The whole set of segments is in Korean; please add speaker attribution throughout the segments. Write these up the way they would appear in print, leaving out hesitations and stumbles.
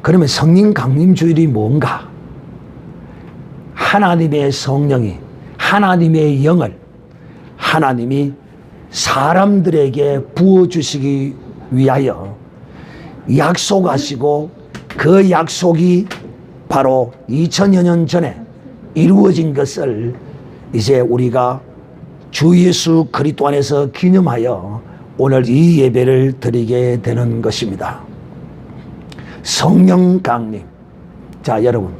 Speaker 1: 그러면 성령 강림주일이 뭔가? 하나님의 성령이, 하나님의 영을 하나님이 사람들에게 부어주시기 위하여 약속하시고, 그 약속이 바로 2000여 년 전에 이루어진 것을 이제 우리가 주 예수 그리스도 안에서 기념하여 오늘 이 예배를 드리게 되는 것입니다. 성령 강림. 자, 여러분,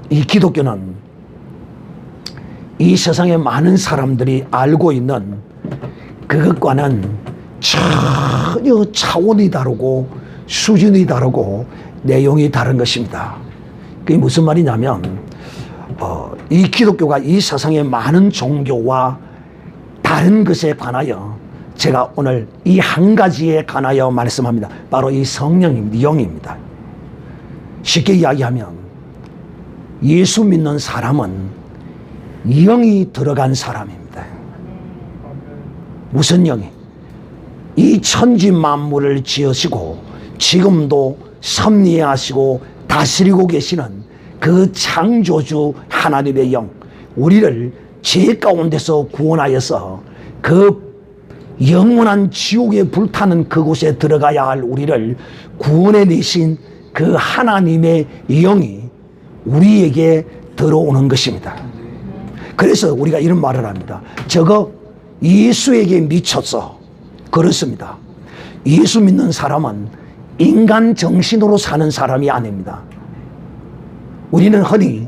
Speaker 1: 이 기독교는 이 세상에 많은 사람들이 알고 있는 그것과는 전혀 차원이 다르고 수준이 다르고 내용이 다른 것입니다. 그게 무슨 말이냐면, 이 기독교가 이 세상의 많은 종교와 다른 것에 관하여 제가 오늘 이 한 가지에 관하여 말씀합니다. 바로 이 성령입니다. 영입니다. 쉽게 이야기하면 예수 믿는 사람은 영이 들어간 사람입니다. 무슨 영이? 이 천지 만물을 지으시고 지금도 섭리하시고 다스리고 계시는 그 창조주 하나님의 영, 우리를 죄 가운데서 구원하여서 그 영원한 지옥에 불타는 그곳에 들어가야 할 우리를 구원해내신 그 하나님의 영이 우리에게 들어오는 것입니다. 그래서 우리가 이런 말을 합니다. 저거 예수에게 미쳤어. 그렇습니다. 예수 믿는 사람은 인간 정신으로 사는 사람이 아닙니다. 우리는 흔히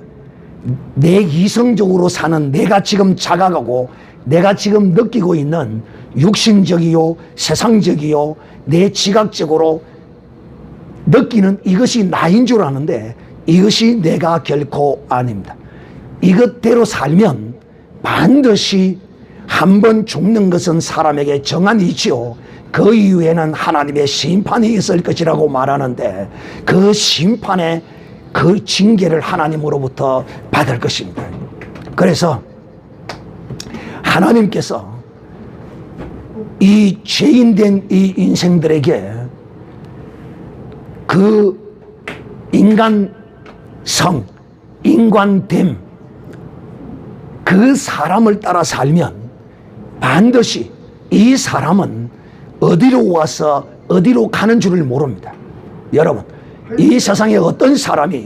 Speaker 1: 내 이성적으로 사는, 내가 지금 자각하고 내가 지금 느끼고 있는 육신적이요 세상적이요 내 지각적으로 느끼는 이것이 나인 줄 아는데 이것이 내가 결코 아닙니다. 이것대로 살면 반드시 한 번 죽는 것은 사람에게 정한이 있지요. 그 이후에는 하나님의 심판이 있을 것이라고 말하는데 그 심판의 그 징계를 하나님으로부터 받을 것입니다. 그래서 하나님께서 이 죄인된 이 인생들에게 그 인간성, 인간됨, 그 사람을 따라 살면 반드시 이 사람은 어디로 와서 어디로 가는 줄을 모릅니다. 여러분, 이 세상에 어떤 사람이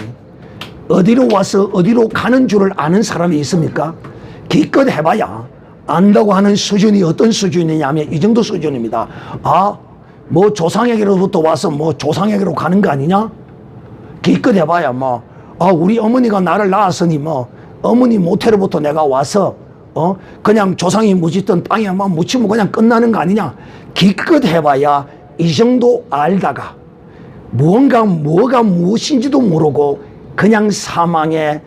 Speaker 1: 어디로 와서 어디로 가는 줄을 아는 사람이 있습니까? 기껏 해봐야 안다고 하는 수준이 어떤 수준이냐면 이 정도 수준입니다. 뭐 조상에게로부터 와서 뭐 조상에게로 가는 거 아니냐? 기껏 해봐야 우리 어머니가 나를 낳았으니 어머니 모태로부터 내가 와서 그냥 조상이 묻었던 땅에만 묻히면 그냥 끝나는 거 아니냐? 기껏 해봐야 이 정도 알다가 뭐가 무엇인지도 모르고 그냥 사망에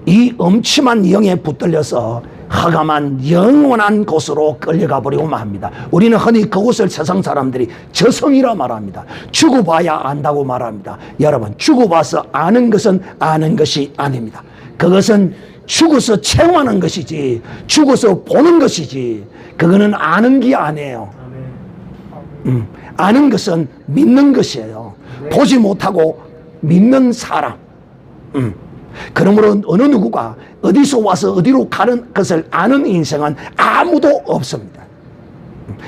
Speaker 1: 이 엄침한 영에 붙들려서 허감한 영원한 곳으로 끌려가 버리고만 합니다. 우리는 흔히 그곳을 세상 사람들이 저성이라 말합니다. 죽어봐야 안다고 말합니다. 여러분, 죽어봐서 아는 것은 아는 것이 아닙니다. 그것은 죽어서 체험하는 것이지 죽어서 보는 것이지 그거는 아는 게 아니에요. 아는 것은 믿는 것이에요. 보지 못하고 믿는 사람. 그러므로 어느 누구가 어디서 와서 어디로 가는 것을 아는 인생은 아무도 없습니다.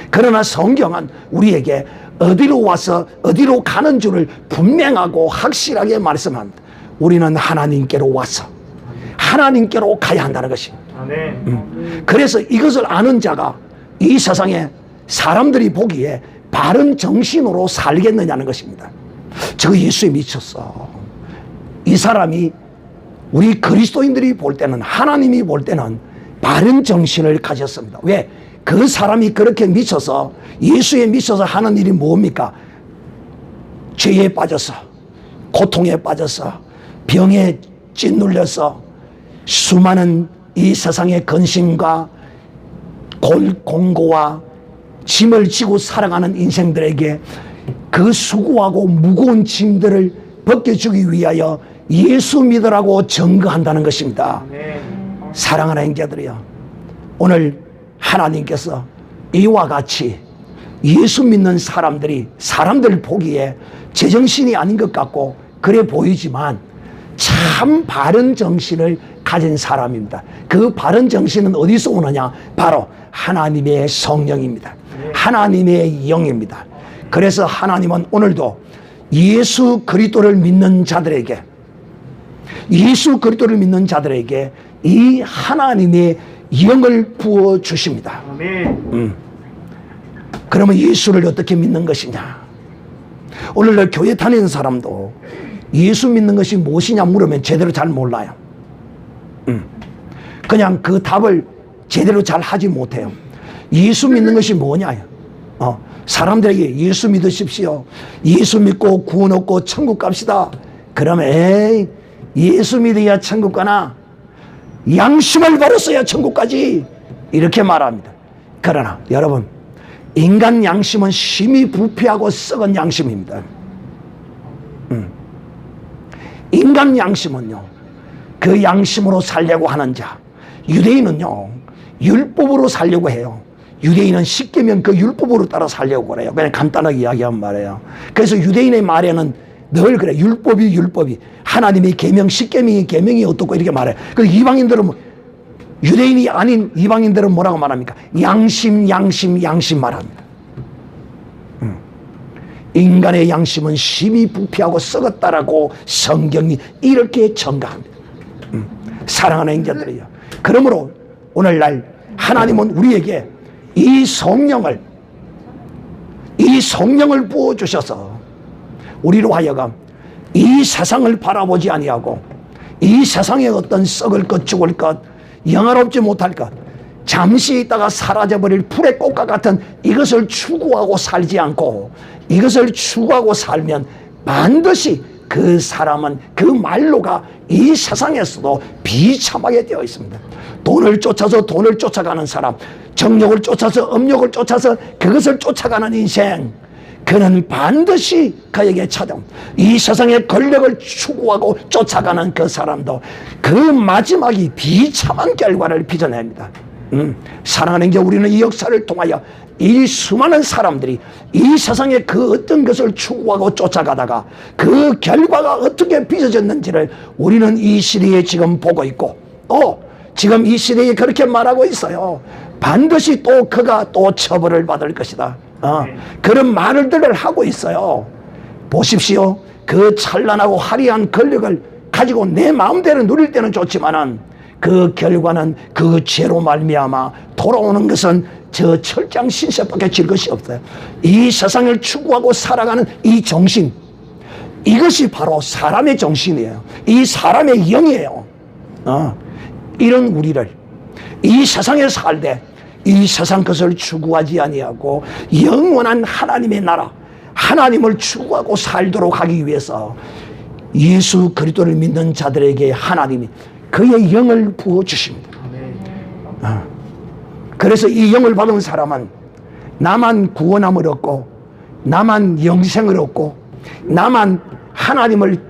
Speaker 1: 그러나 성경은 우리에게 어디로 와서 어디로 가는 줄을 분명하고 확실하게 말씀합니다. 우리는 하나님께로 와서 하나님께로 가야 한다는 것입니다. 그래서 이것을 아는 자가 이 세상에 사람들이 보기에 바른 정신으로 살겠느냐는 것입니다. 저 예수에 미쳤어. 이 사람이 우리 그리스도인들이 볼 때는, 하나님이 볼 때는 바른 정신을 가졌습니다. 왜? 그 사람이 그렇게 미쳐서, 예수에 미쳐서 하는 일이 뭡니까? 죄에 빠져서, 고통에 빠져서, 병에 짓눌려서 수많은 이 세상의 근심과 공고와 짐을 지고 살아가는 인생들에게 그 수고하고 무거운 짐들을 벗겨주기 위하여 예수 믿으라고 증거한다는 것입니다. 사랑하는 형제들이여, 오늘 하나님께서 이와 같이 예수 믿는 사람들이 사람들 보기에 제정신이 아닌 것 같고 그래 보이지만 참 바른 정신을 가진 사람입니다. 그 바른 정신은 어디서 오느냐? 바로 하나님의 성령입니다. 하나님의 영입니다. 그래서 하나님은 오늘도 예수 그리스도를 믿는 자들에게 이 하나님의 영을 부어 주십니다. 그러면 예수를 어떻게 믿는 것이냐? 오늘날 교회 다니는 사람도 예수 믿는 것이 무엇이냐 물으면 제대로 잘 몰라요. 그냥 그 답을 제대로 잘 하지 못해요. 예수 믿는 것이 뭐냐? 사람들에게 예수 믿으십시오. 예수 믿고 구원 얻고 천국 갑시다. 그러면 에이, 예수 믿어야 천국 가나? 양심을 버렸어야 천국 가지. 이렇게 말합니다. 그러나 여러분, 인간 양심은 심히 부패하고 썩은 양심입니다. 인간 양심은요, 그 양심으로 살려고 하는 자, 유대인은요 율법으로 살려고 해요. 유대인은 십계명 그 율법으로 따라 살려고 그래요. 그냥 간단하게 이야기하면 말이에요. 그래서 유대인의 말에는 늘 그래. 율법이 하나님의 계명, 십계명이 계명이 어떻고 이렇게 말해요. 그래서 이방인들은 유대인이 아닌 이방인들은 뭐라고 말합니까? 양심 말합니다. 인간의 양심은 심히 부패하고 썩었다라고 성경이 이렇게 전가합니다. 사랑하는 형제들이요, 그러므로 오늘날 하나님은 우리에게 이 성령을 부어주셔서 우리로 하여금 이 세상을 바라보지 아니하고 이 세상에 어떤 썩을 것 죽을 것 영화롭지 못할 것 잠시 있다가 사라져버릴 풀의 꽃과 같은 이것을 추구하고 살지 않고 이것을 추구하고 살면 반드시 그 사람은 그 말로가 이 세상에서도 비참하게 되어 있습니다. 돈을 쫓아가는 사람, 정욕을 쫓아서 음욕을 쫓아서 그것을 쫓아가는 인생, 그는 반드시 그에게 찾아옵니다. 이 세상의 권력을 추구하고 쫓아가는 그 사람도 그 마지막이 비참한 결과를 빚어냅니다. 사랑하는 게 우리는 이 역사를 통하여 이 수많은 사람들이 이 세상의 그 어떤 것을 추구하고 쫓아가다가 그 결과가 어떻게 빚어졌는지를 우리는 이 시대에 지금 보고 있고 지금 이 시대에 그렇게 말하고 있어요. 반드시 또 그가 또 처벌을 받을 것이다. 그런 말들을 하고 있어요. 보십시오. 그 찬란하고 화려한 권력을 가지고 내 마음대로 누릴 때는 좋지만은 그 결과는 그 죄로 말미암아 돌아오는 것은 저 철장 신세밖에 질 것이 없어요. 이 세상을 추구하고 살아가는 이 정신, 이것이 바로 사람의 정신이에요. 이 사람의 영이에요. 이런 우리를 이 세상에 살되 이 세상 것을 추구하지 아니하고 영원한 하나님의 나라, 하나님을 추구하고 살도록 하기 위해서 예수 그리스도를 믿는 자들에게 하나님이 그의 영을 부어주십니다. 그래서 이 영을 받은 사람은 나만 구원함을 얻고 나만 영생을 얻고 나만 하나님을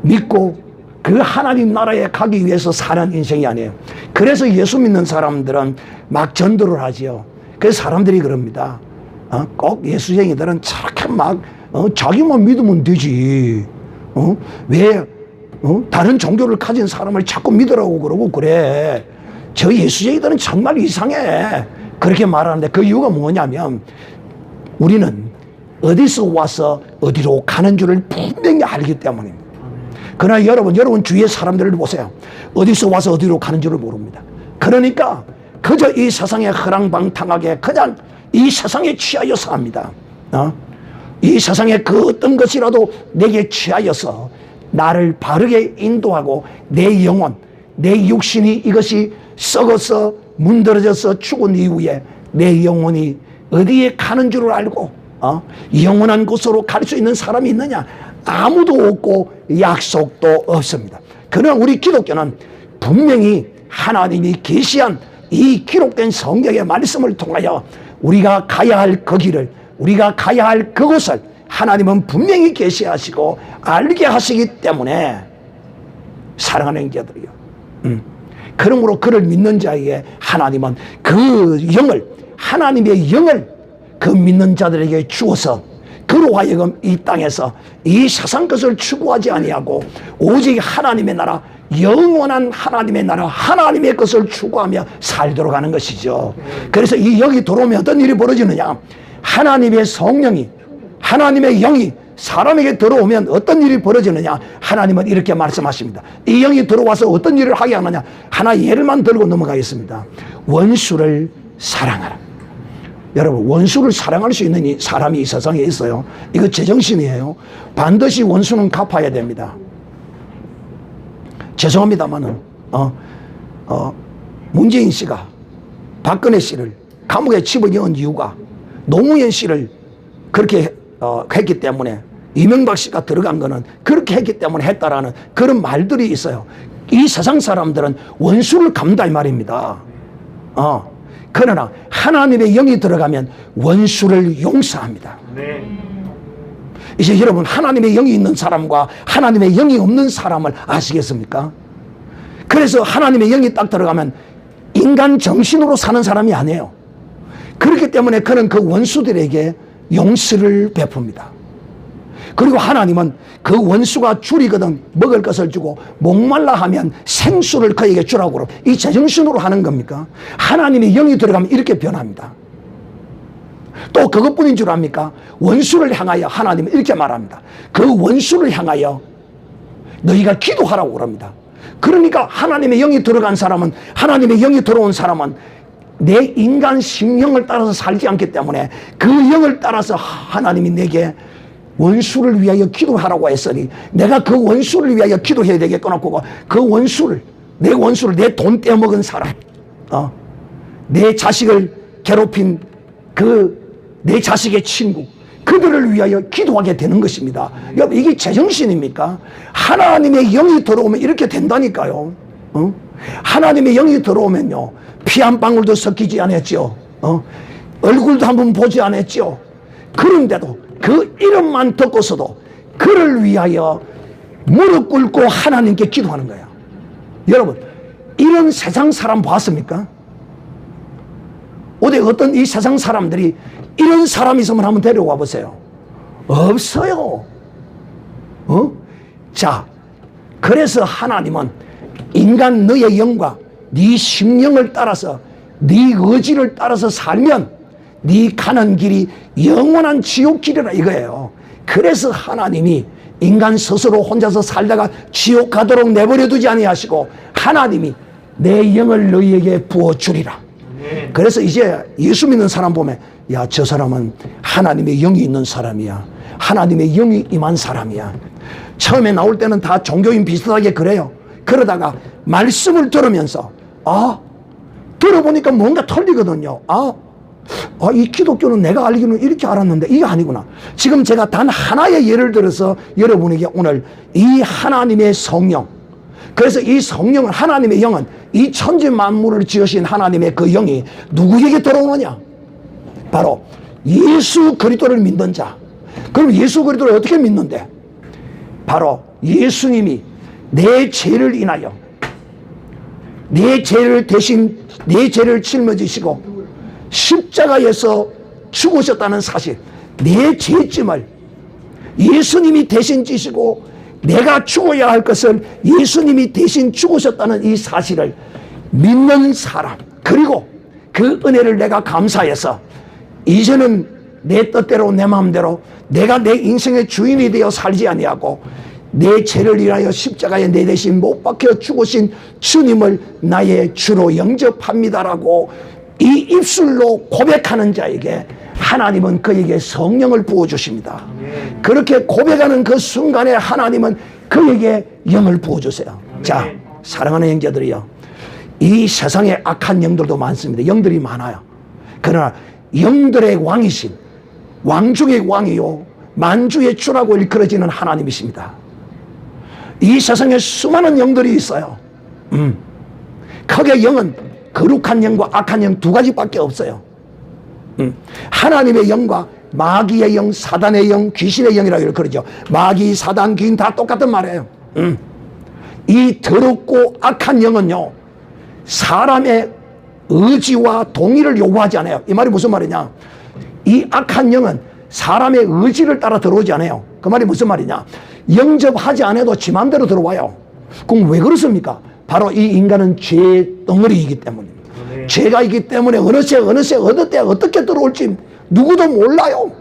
Speaker 1: 믿고 그 하나님 나라에 가기 위해서 사는 인생이 아니에요. 그래서 예수 믿는 사람들은 막 전도를 하지요. 그래서 사람들이 그럽니다. 꼭 예수쟁이들은 저렇게 막 자기만 믿으면 되지. 왜 다른 종교를 가진 사람을 자꾸 믿으라고 그러고 그래. 저 예수쟁이들은 정말 이상해. 그렇게 말하는데 그 이유가 뭐냐면 우리는 어디서 와서 어디로 가는 줄을 분명히 알기 때문입니다. 그러나 여러분 주위의 사람들을 보세요. 어디서 와서 어디로 가는 줄을 모릅니다. 그러니까 그저 이 세상에 허랑방탕하게 그냥 이 세상에 취하여 삽니다. 이 세상에 그 어떤 것이라도 내게 취하여서 나를 바르게 인도하고 내 영혼, 내 육신이 이것이 썩어서 문드러져서 죽은 이후에 내 영혼이 어디에 가는 줄을 알고 영원한 곳으로 갈 수 있는 사람이 있느냐? 아무도 없고 약속도 없습니다. 그러나 우리 기독교는 분명히 하나님이 계시한 이 기록된 성경의 말씀을 통하여 우리가 가야 할 그 길을, 우리가 가야 할 그곳을 하나님은 분명히 계시하시고 알게 하시기 때문에 사랑하는 형제들이요, 그러므로 그를 믿는 자에게 하나님은 그 영을, 하나님의 영을, 그 믿는 자들에게 주어서 그로 하여금 이 땅에서 이 세상 것을 추구하지 아니하고 오직 하나님의 나라, 영원한 하나님의 나라, 하나님의 것을 추구하며 살도록 하는 것이죠. 그래서 이 여기 들어오면 어떤 일이 벌어지느냐, 하나님의 성령이, 하나님의 영이 사람에게 들어오면 어떤 일이 벌어지느냐, 하나님은 이렇게 말씀하십니다. 이 영이 들어와서 어떤 일을 하게 하느냐, 하나 예를만 들고 넘어가겠습니다. 원수를 사랑하라. 여러분, 원수를 사랑할 수 있는 이 사람이 이 세상에 있어요. 이거 제정신이에요. 반드시 원수는 갚아야 됩니다. 죄송합니다만은 문재인 씨가 박근혜 씨를 감옥에 집어넣은 이유가 노무현 씨를 그렇게 했기 때문에, 이명박 씨가 들어간 거는 그렇게 했기 때문에 했다라는 그런 말들이 있어요. 이 세상 사람들은 원수를 갚는다 이 말입니다. 그러나 하나님의 영이 들어가면 원수를 용서합니다. 네. 이제 여러분, 하나님의 영이 있는 사람과 하나님의 영이 없는 사람을 아시겠습니까? 그래서 하나님의 영이 딱 들어가면 인간 정신으로 사는 사람이 아니에요. 그렇기 때문에 그는 그 원수들에게 용서를 베풉니다. 그리고 하나님은 그 원수가 줄이거든 먹을 것을 주고 목말라 하면 생수를 그에게 주라고 그러고, 이 제정신으로 하는 겁니까? 하나님의 영이 들어가면 이렇게 변합니다. 또 그것뿐인 줄 압니까? 원수를 향하여 하나님은 이렇게 말합니다. 그 원수를 향하여 너희가 기도하라고 그럽니다. 그러니까 하나님의 영이 들어간 사람은, 하나님의 영이 들어온 사람은 내 인간 심령을 따라서 살지 않기 때문에 그 영을 따라서 하나님이 내게 원수를 위하여 기도하라고 했으니 내가 그 원수를 위하여 기도해야 되겠구나. 그 원수를, 내 원수를, 내 돈 떼먹은 사람, 내 자식을 괴롭힌 내 자식의 친구, 그들을 위하여 기도하게 되는 것입니다. 여러분, 이게 제정신입니까? 하나님의 영이 들어오면 이렇게 된다니까요. 하나님의 영이 들어오면요, 피 한 방울도 섞이지 않았죠. 얼굴도 한번 보지 않았죠. 그런데도 그 이름만 듣고서도 그를 위하여 무릎 꿇고 하나님께 기도하는 거예요. 여러분, 이런 세상 사람 봤습니까? 어디 어떤 이 세상 사람들이 이런 사람이 있으면 한번 데려와 보세요. 없어요. 자, 그래서 하나님은 인간 너의 영과 네 심령을 따라서, 네 의지를 따라서 살면 네 가는 길이 영원한 지옥길이라 이거예요. 그래서 하나님이 인간 스스로 혼자서 살다가 지옥 가도록 내버려 두지 아니하시고 하나님이 내 영을 너희에게 부어주리라. 그래서 이제 예수 믿는 사람 보면, 야, 저 사람은 하나님의 영이 있는 사람이야, 하나님의 영이 임한 사람이야. 처음에 나올 때는 다 종교인 비슷하게 그래요. 그러다가 말씀을 들으면서 들어보니까 뭔가 틀리거든요. 이 기독교는 내가 알기로는 이렇게 알았는데 이게 아니구나. 지금 제가 단 하나의 예를 들어서 여러분에게 오늘 이 하나님의 성령, 그래서 이 성령은, 하나님의 영은 이 천지 만물을 지으신 하나님의 그 영이 누구에게 들어오느냐? 바로 예수 그리스도를 믿는 자. 그럼 예수 그리스도를 어떻게 믿는데? 바로 예수님이 내 죄를 인하여, 내 죄를 대신, 내 죄를 짊어지시고 십자가에서 죽으셨다는 사실, 내 죄짐을 예수님이 대신 지시고 내가 죽어야 할 것을 예수님이 대신 죽으셨다는 이 사실을 믿는 사람, 그리고 그 은혜를 내가 감사해서 이제는 내 뜻대로 내 마음대로 내가 내 인생의 주인이 되어 살지 아니하고 내 죄를 위하여 십자가에 내 대신 못 박혀 죽으신 주님을 나의 주로 영접합니다라고 이 입술로 고백하는 자에게 하나님은 그에게 성령을 부어주십니다. 그렇게 고백하는 그 순간에 하나님은 그에게 영을 부어주세요. 자, 사랑하는 형제들이요, 이 세상에 악한 영들도 많습니다. 영들이 많아요. 그러나 영들의 왕이신, 왕 중의 왕이요 만주의 주라고 일컬어지는 하나님이십니다. 이 세상에 수많은 영들이 있어요. 크게 영은 거룩한 영과 악한 영 두 가지밖에 없어요. 하나님의 영과 마귀의 영, 사단의 영, 귀신의 영이라고 그러죠. 마귀, 사단, 귀신 다 똑같은 말이에요. 이 더럽고 악한 영은요, 사람의 의지와 동의를 요구하지 않아요. 이 말이 무슨 말이냐? 이 악한 영은 사람의 의지를 따라 들어오지 않아요. 그 말이 무슨 말이냐? 영접하지 않아도 지 마음대로 들어와요. 그럼 왜 그렇습니까? 바로 이 인간은 죄의 덩어리이기 때문입니다. 죄가 있기 때문에 어느 새 어느 때 어떻게 들어올지 누구도 몰라요.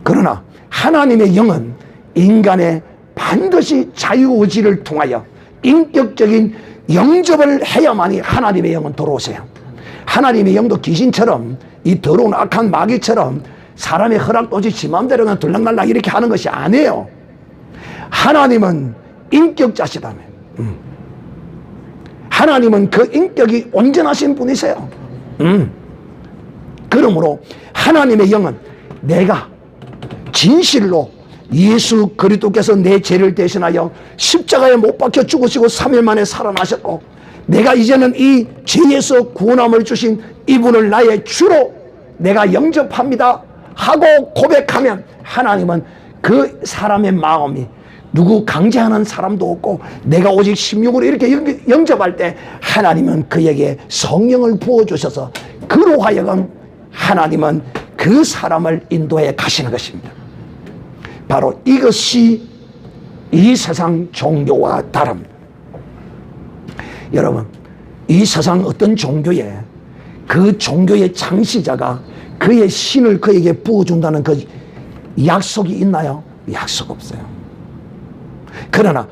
Speaker 1: 그러나 하나님의 영은 인간의 반드시 자유의지를 통하여 인격적인 영접을 해야만이 하나님의 영은 들어오세요. 하나님의 영도 귀신처럼 이 더러운 악한 마귀처럼 사람의 허락도 없이 지 마음대로 그냥 들락날락 이렇게 하는 것이 아니에요. 하나님은 인격자시다며. 하나님은 그 인격이 온전하신 분이세요. 그러므로 하나님의 영은 내가 진실로 예수 그리스도께서 내 죄를 대신하여 십자가에 못 박혀 죽으시고 3일 만에 살아나셨고 내가 이제는 이 죄에서 구원함을 주신 이분을 나의 주로 내가 영접합니다 하고 고백하면 하나님은 그 사람의 마음이 누구 강제하는 사람도 없고 내가 오직 심령으로 이렇게 영접할 때 하나님은 그에게 성령을 부어주셔서 그로 하여금 하나님은 그 사람을 인도해 가시는 것입니다. 바로 이것이 이 세상 종교와 다릅니다. 여러분, 이 세상 어떤 종교에 그 종교의 창시자가 그의 신을 그에게 부어준다는 그 약속이 있나요? 약속 없어요. 그러나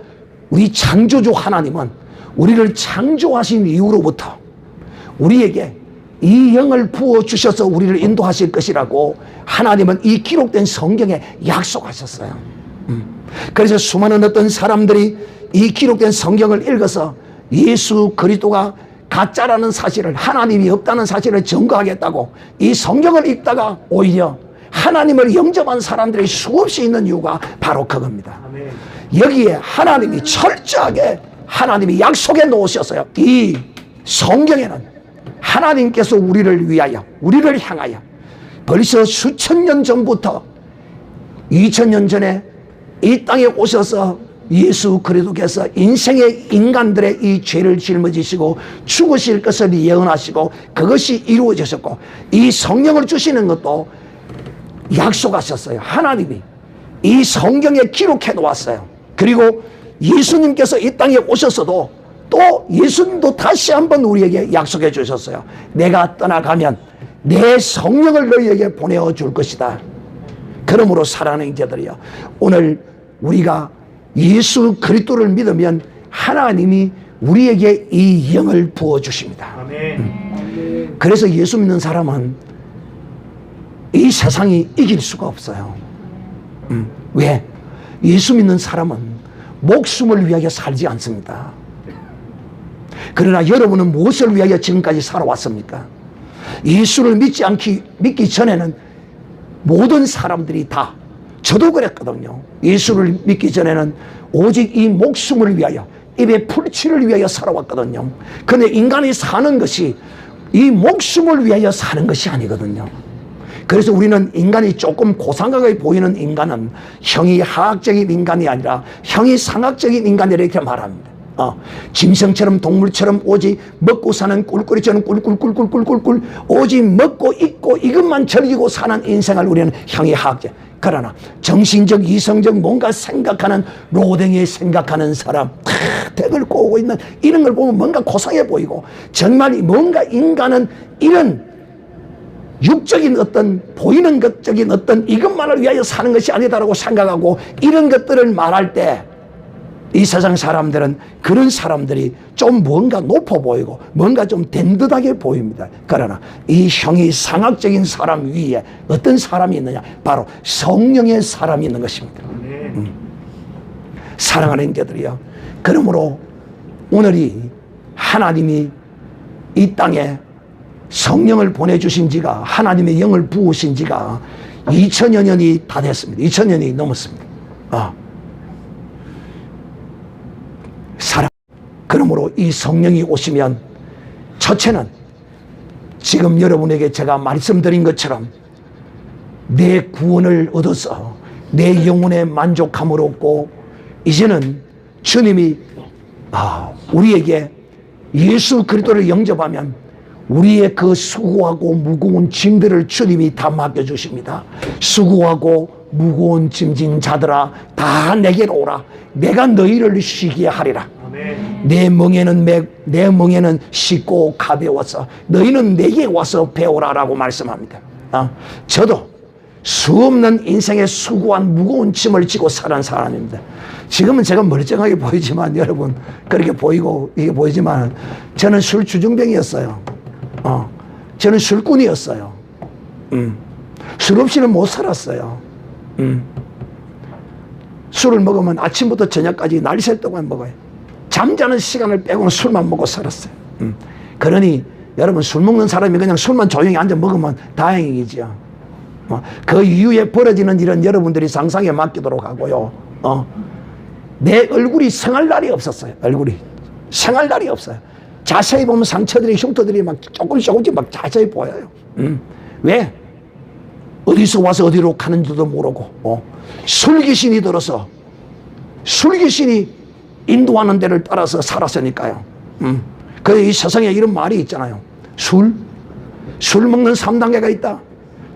Speaker 1: 우리 창조주 하나님은 우리를 창조하신 이후로부터 우리에게 이 영을 부어주셔서 우리를 인도하실 것이라고 하나님은 이 기록된 성경에 약속하셨어요. 그래서 수많은 어떤 사람들이 이 기록된 성경을 읽어서 예수 그리스도가 가짜라는 사실을 하나님이 없다는 사실을 증거하겠다고 이 성경을 읽다가 오히려 하나님을 영접한 사람들이 수없이 있는 이유가 바로 그겁니다. 여기에 하나님이 철저하게 하나님이 약속해 놓으셨어요. 이 성경에는 하나님께서 우리를 위하여 우리를 향하여 벌써 수천 년 전부터 2000년 전에 이 땅에 오셔서 예수 그리스도께서 인생의 인간들의 이 죄를 짊어지시고 죽으실 것을 예언하시고 그것이 이루어지셨고 이 성령을 주시는 것도 약속하셨어요. 하나님이 이 성경에 기록해 놓았어요. 그리고 예수님께서 이 땅에 오셨어도 또 예수님도 다시 한번 우리에게 약속해 주셨어요. 내가 떠나가면 내 성령을 너희에게 보내어 줄 것이다. 그러므로 사랑하는 형제들이여, 오늘 우리가 예수 그리스도를 믿으면 하나님이 우리에게 이 영을 부어주십니다. 그래서 예수 믿는 사람은 이 세상이 이길 수가 없어요. 왜? 예수 믿는 사람은 목숨을 위하여 살지 않습니다. 그러나 여러분은 무엇을 위하여 지금까지 살아왔습니까? 예수를 믿기 전에는 모든 사람들이 다, 저도 그랬거든요. 예수를 믿기 전에는 오직 이 목숨을 위하여, 입에 풀칠을 위하여 살아왔거든요. 그런데 인간이 사는 것이 이 목숨을 위하여 사는 것이 아니거든요. 그래서 우리는 인간이 조금 고상하게 보이는 인간은 형이 하학적인 인간이 아니라 형이 상학적인 인간이라 이렇게 말합니다. 짐승처럼 동물처럼 오직 먹고 사는 꿀꿀이처럼 꿀꿀꿀꿀꿀꿀 오직 먹고 입고 이것만 즐기고 사는 인생을 우리는 형이 하학적. 그러나 정신적 이성적 뭔가 생각하는 로댕이 생각하는 사람, 덱을 꼬고 있는 이런 걸 보면 뭔가 고상해 보이고 정말 뭔가 인간은 이런 육적인 어떤 보이는 것적인 어떤 이것만을 위하여 사는 것이 아니다라고 생각하고 이런 것들을 말할 때 이 세상 사람들은 그런 사람들이 좀 뭔가 높아 보이고 뭔가 좀 된 듯하게 보입니다. 그러나 이 형이 상학적인 사람 위에 어떤 사람이 있느냐? 바로 성령의 사람이 있는 것입니다. 사랑하는 형제들이요, 그러므로 오늘이 하나님이 이 땅에 성령을 보내주신 지가, 하나님의 영을 부으신 지가 2000여 년이 다 됐습니다. 2000년이 넘었습니다. 그러므로 이 성령이 오시면 첫째는 지금 여러분에게 제가 말씀드린 것처럼 내 구원을 얻어서 내 영혼의 만족함을 얻고 이제는 주님이 우리에게 예수 그리스도를 영접하면 우리의 그 수고하고 무거운 짐들을 주님이 다 맡겨주십니다. 수고하고 무거운 짐진 자들아 다 내게로 오라. 내가 너희를 쉬게 하리라. 내 멍에는 쉽고 가벼워서 너희는 내게 와서 배우라라고 말씀합니다. 저도 수없는 인생의 수고한 무거운 짐을 지고 살은 사람입니다. 지금은 제가 멀쩡하게 보이지만 여러분 그렇게 보이고 이게 보이지만 저는 술 주중병이었어요. 저는 술꾼이었어요. 술 없이는 못 살았어요. 술을 먹으면 아침부터 저녁까지 날 새 동안 먹어요. 잠자는 시간을 빼고는 술만 먹고 살았어요. 그러니 여러분 술 먹는 사람이 그냥 술만 조용히 앉아 먹으면 다행이죠. 그 이후에 벌어지는 일은 여러분들이 상상에 맡기도록 하고요. 내 얼굴이 생할 날이 없었어요. 얼굴이 생할 날이 없어요. 자세히 보면 상처들이 흉터들이 막 조금씩 막 자세히 보여요. 왜? 어디서 와서 어디로 가는지도 모르고 술귀신이 들어서 술귀신이 인도하는 데를 따라서 살았으니까요. 그래서 이 세상에 이런 말이 있잖아요. 술 먹는 3단계가 있다.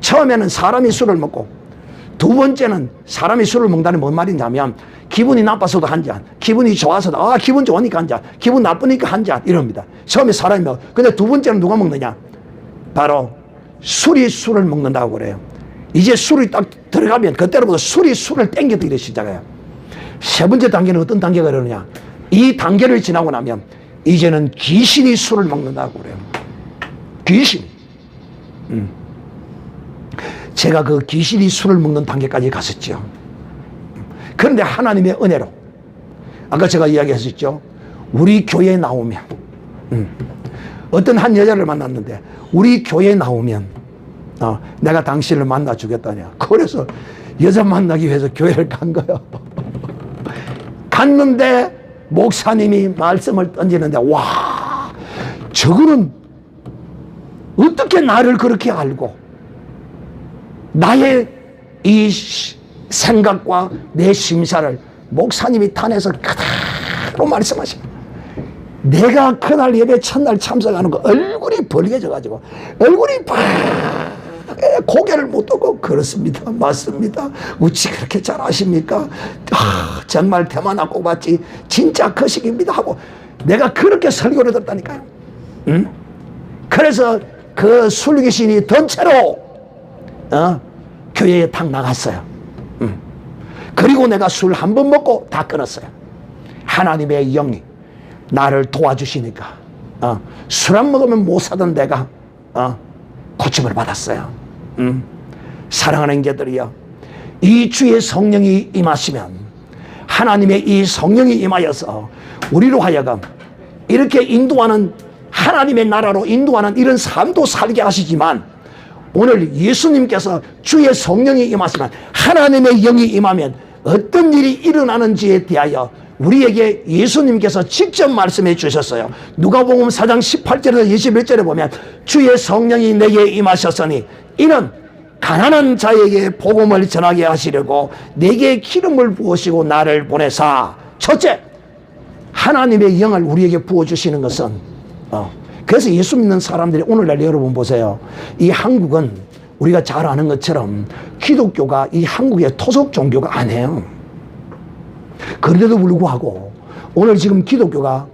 Speaker 1: 처음에는 사람이 술을 먹고 두 번째는 사람이 술을 먹는다는 뭔 말이냐면 기분이 나빠서도 한 잔, 기분이 좋아서도 기분 좋으니까 한 잔, 기분 나쁘니까 한 잔 이럽니다. 처음에 사람이 먹어. 근데 두 번째는 누가 먹느냐? 바로 술이 술을 먹는다고 그래요. 이제 술이 딱 들어가면 그때로부터 술이 술을 땡겨들기 시작해요. 세 번째 단계는 어떤 단계가 그러느냐? 이 단계를 지나고 나면 이제는 귀신이 술을 먹는다고 그래요. 귀신. 제가 그 귀신이 술을 먹는 단계까지 갔었죠. 그런데 하나님의 은혜로 아까 제가 이야기했었죠. 우리 교회에 나오면 어떤 한 여자를 만났는데 우리 교회에 나오면 내가 당신을 만나주겠다냐. 그래서 여자 만나기 위해서 교회를 간 거예요. 갔는데 목사님이 말씀을 던지는데 와 저거는 어떻게 나를 그렇게 알고 나의 이 생각과 내 심사를 목사님이 탄해서 그대로 말씀하십니다. 내가 그날 예배 첫날 참석하는 거 얼굴이 벌개져 가지고 얼굴이 고개를 못 들고 그렇습니다. 맞습니다. 어찌 그렇게 잘 아십니까? 정말 대만아 꼽았지 진짜 거식입니다 하고 내가 그렇게 설교를 듣다니까요. 그래서 그 술귀신이 던채로 교회에 탁 나갔어요. 그리고 내가 술 한 번 먹고 다 끊었어요. 하나님의 영이 나를 도와주시니까 술 안 먹으면 못 사던 내가 고침을 받았어요. 사랑하는 개들이여, 이 주의 성령이 임하시면 하나님의 이 성령이 임하여서 우리로 하여금 이렇게 인도하는 하나님의 나라로 인도하는 이런 삶도 살게 하시지만 오늘 예수님께서 주의 성령이 임하시면 하나님의 영이 임하면 어떤 일이 일어나는지에 대하여 우리에게 예수님께서 직접 말씀해 주셨어요. 누가복음 4장 18절에서 21절에 보면 주의 성령이 내게 임하셨으니 이는 가난한 자에게 복음을 전하게 하시려고 내게 기름을 부으시고 나를 보내사. 첫째, 하나님의 영을 우리에게 부어주시는 것은 그래서 예수 믿는 사람들이 오늘날 여러분 보세요. 이 한국은 우리가 잘 아는 것처럼 기독교가 이 한국의 토속 종교가 아니에요. 그런데도 불구하고 오늘 지금 기독교가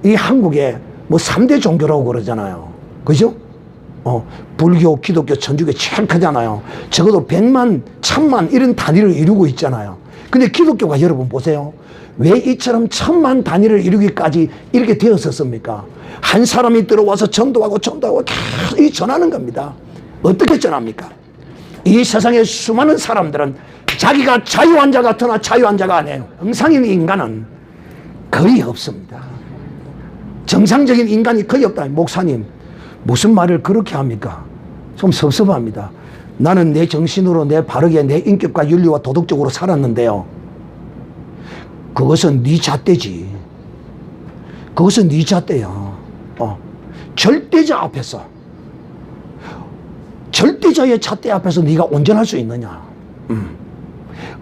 Speaker 1: 이 한국의 뭐 3대 종교라고 그러잖아요. 그죠? 불교, 기독교, 천주교 제일 크잖아요. 적어도 100만, 1000만 이런 단위를 이루고 있잖아요. 근데 기독교가 여러분 보세요. 왜 이처럼 1000만 단위를 이루기까지 이렇게 되었었습니까? 한 사람이 들어와서 전도하고 계속 전하는 겁니다. 어떻게 전합니까? 이 세상에 수많은 사람들은 자기가 자유한 자 같으나 자유한 자가 아니에요. 정상인 인간은 거의 없습니다. 정상적인 인간이 거의 없다. 목사님 무슨 말을 그렇게 합니까? 좀 섭섭합니다. 나는 내 정신으로 내 바르게 내 인격과 윤리와 도덕적으로 살았는데요. 그것은 네 잣대지. 그것은 네 잣대야. 절대자 앞에서 절대자의 잣대 앞에서 네가 온전할 수 있느냐?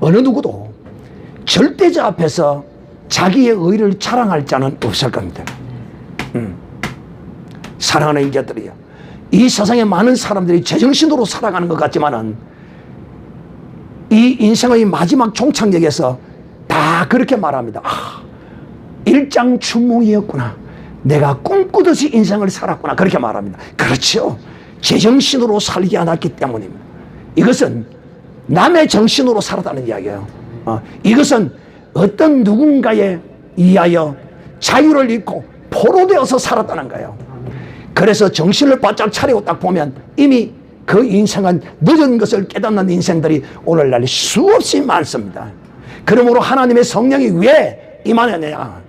Speaker 1: 어느 누구도 절대자 앞에서 자기의 의를 자랑할 자는 없을 겁니다. 사랑하는 인재들이요, 이 세상에 많은 사람들이 제정신으로 살아가는 것 같지만은 이 인생의 마지막 종착역에서 다 그렇게 말합니다. 아, 일장춘몽이었구나. 내가 꿈꾸듯이 인생을 살았구나. 그렇게 말합니다. 그렇죠. 제정신으로 살지 않았기 때문입니다. 이것은 남의 정신으로 살았다는 이야기예요. 이것은 어떤 누군가에 의하여 자유를 잃고 포로되어서 살았다는 거예요. 그래서 정신을 바짝 차리고 딱 보면 이미 그 인생은 늦은 것을 깨닫는 인생들이 오늘날 수없이 많습니다. 그러므로 하나님의 성령이 왜 임하느냐?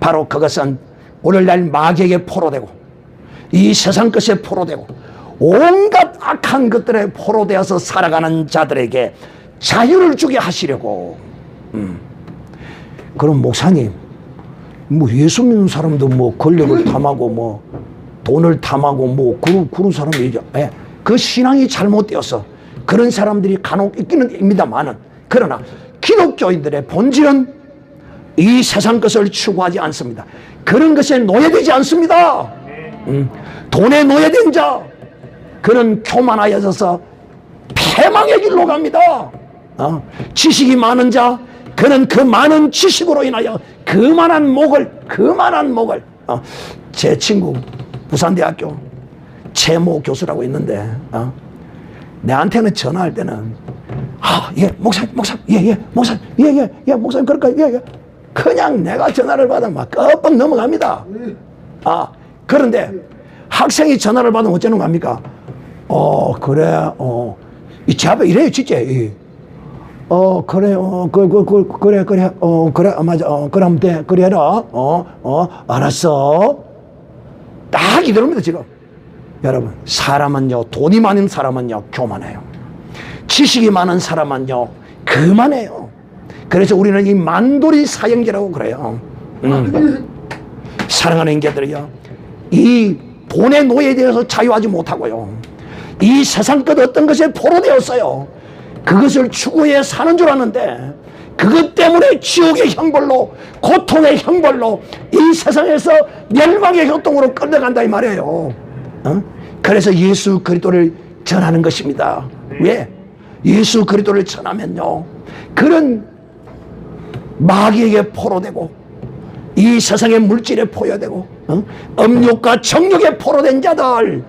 Speaker 1: 바로 그것은 오늘날 마귀에게 포로되고 이 세상 것에 포로되고 온갖 악한 것들에 포로되어서 살아가는 자들에게 자유를 주게 하시려고. 그럼 목사님, 뭐 예수 믿는 사람도 뭐 권력을 탐하고 뭐 돈을 탐하고 뭐 그런 사람이 그 신앙이 잘못되어서 그런 사람들이 간혹 있기는 입니다만은, 그러나 기독교인들의 본질은 이 세상 것을 추구하지 않습니다. 그런 것에 노예되지 않습니다. 돈에 노예된 자, 그는 교만하여져서 패망의 길로 갑니다. 지식이 많은 자, 그는 그 많은 지식으로 인하여 그만한 목을 제 친구 부산대학교 최모 교수라고 있는데 내한테는 전화할 때는 예 목사님 그럴까요? 그냥 내가 전화를 받으면 막 끄뻑 넘어갑니다. 그런데 학생이 전화를 받으면 어쩌는 겁니까? 그래, 제 앞에 이래요, 진짜. 그래, 그래, 맞아, 그럼 돼, 그래라, 알았어. 딱 이러입니다, 지금. 여러분, 사람은요, 돈이 많은 사람은요, 교만해요. 지식이 많은 사람은요, 그만해요. 그래서 우리는 이 만돌이 사형제라고 그래요. 사랑하는 인재들이요, 이 돈의 노예에 대해서 자유하지 못하고요, 이 세상 것 어떤 것에 포로되었어요. 그것을 추구해 사는 줄 아는데 그것 때문에 지옥의 형벌로, 고통의 형벌로 이 세상에서 멸망의 교통으로 끌려간다 이 말이에요. 그래서 예수 그리스도를 전하는 것입니다. 왜? 예수 그리스도를 전하면요, 그런 마귀에게 포로되고 이 세상의 물질에 포효되고 음욕과 정욕에 포로된 자들,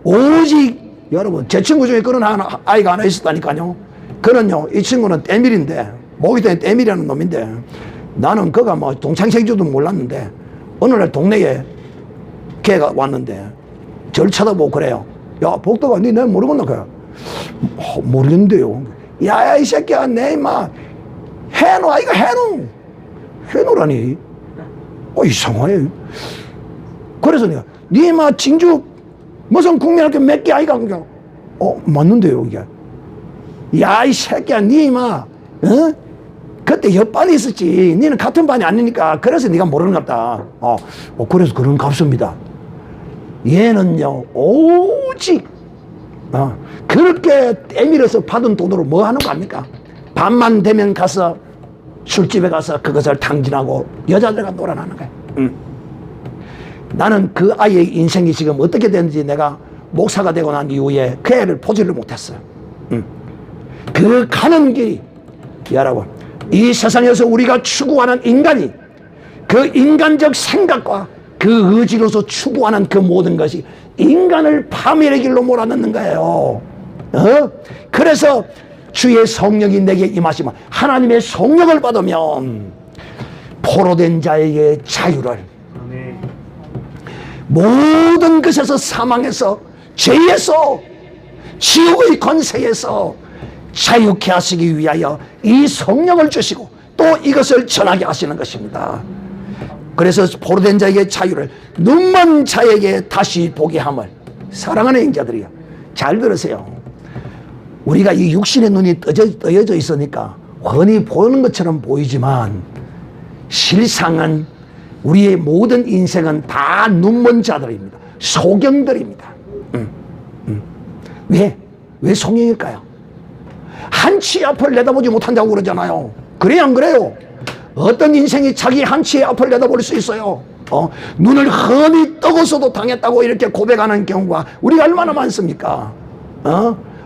Speaker 1: 오직 여러분, 제 친구 중에 그런 아이가 하나 있었다니까요. 그는요, 이 친구는 때밀인데, 모기도에 때밀이라는 놈인데, 나는 그가 뭐 동창생주도 몰랐는데 어느 날 동네에 걔가 왔는데 저를 쳐다보고 그래요. 야, 복도가 니 내가 모르겠나? 그래. 모르겠는데요. 야, 이 새끼야, 내 임마 해노 아이가 해노라니. 이상하네. 그래서 내가 니 임마 진주 무슨 국민학교 몇 개 아이가? 맞는데요, 이게. 야, 이 새끼야, 니 임마 그때 옆반에 있었지. 니는 같은 반이 아니니까 그래서 네가 모르는 것 같다. 그래서 그런 값입니다. 얘는요, 오직 그렇게 때밀어서 받은 돈으로 뭐 하는 거 아닙니까? 밤만 되면 가서 술집에 가서 그것을 탕진하고 여자들과 놀아나는 거예요. 나는 그 아이의 인생이 지금 어떻게 됐는지 내가 목사가 되고 난 이후에 그 애를 보지를 못했어요. 그 가는 길이, 여러분, 이 세상에서 우리가 추구하는 인간이 그 인간적 생각과 그 의지로서 추구하는 그 모든 것이 인간을 파멸의 길로 몰아넣는 거예요. 그래서 주의 성령이 내게 임하시면, 하나님의 성령을 받으면 포로된 자에게 자유를, 모든 것에서, 사망에서, 죄에서, 지옥의 권세에서 자유케 하시기 위하여 이 성령을 주시고 또 이것을 전하게 하시는 것입니다. 그래서 포로된 자에게 자유를, 눈먼 자에게 다시 보게 함을. 사랑하는 인자들이요, 잘 들으세요. 우리가 이 육신의 눈이 떠여져 있으니까 훤히 보이는 것처럼 보이지만 실상은 우리의 모든 인생은 다 눈먼 자들입니다. 소경들입니다. 왜 소경일까요? 한치의 앞을 내다보지 못한다고 그러잖아요. 그래요, 안 그래요? 어떤 인생이 자기 한치의 앞을 내다볼 수 있어요? 눈을 훤히 뜨고서도 당했다고 이렇게 고백하는 경우가 우리가 얼마나 많습니까?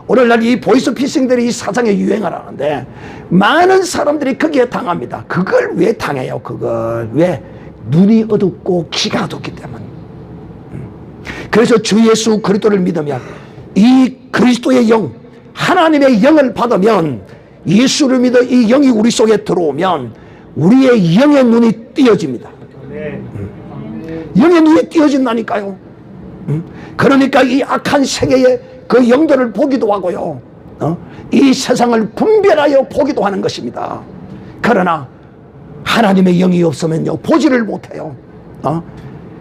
Speaker 1: 오늘날 이 보이스피싱들이 이 사상에 유행을 하는데 많은 사람들이 거기에 당합니다. 그걸 왜 당해요? 그걸 왜? 눈이 어둡고 귀가 어둡기 때문에. 그래서 주 예수 그리스도를 믿으면 이 그리스도의 영, 하나님의 영을 받으면, 예수를 믿어 이 영이 우리 속에 들어오면 우리의 영의 눈이 띄어집니다. 영의 눈이 띄어진다니까요. 그러니까 이 악한 세계의 그 영들을 보기도 하고요, 이 세상을 분별하여 보기도 하는 것입니다. 그러나 하나님의 영이 없으면요 보지를 못해요.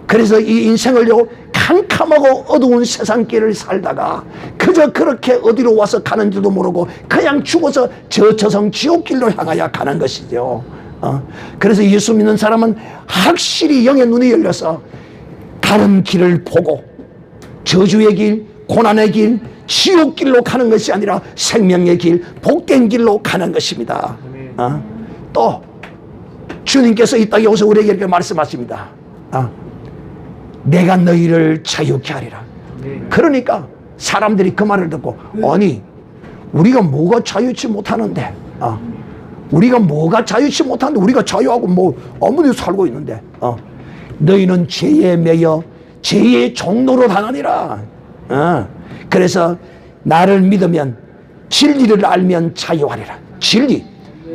Speaker 1: 그래서 이 인생을요 캄캄하고 어두운 세상길을 살다가 그저 그렇게 어디로 와서 가는지도 모르고 그냥 죽어서 저성 지옥길로 향하여 가는 것이죠. 그래서 예수 믿는 사람은 확실히 영의 눈이 열려서 가는 길을 보고 저주의 길, 고난의 길, 지옥길로 가는 것이 아니라 생명의 길, 복된 길로 가는 것입니다. 또 주님께서 이 땅에 오셔 우리에게 이렇게 말씀하십니다. 내가 너희를 자유케 하리라. 그러니까 사람들이 그 말을 듣고, 아니 우리가 뭐가 자유치 못하는데, 우리가 뭐가 자유치 못하는데 우리가 자유하고 뭐 아무리 살고 있는데, 너희는 죄에 매여 죄의 종로로 당하니라. 그래서 나를 믿으면 진리를 알면 자유하리라. 진리.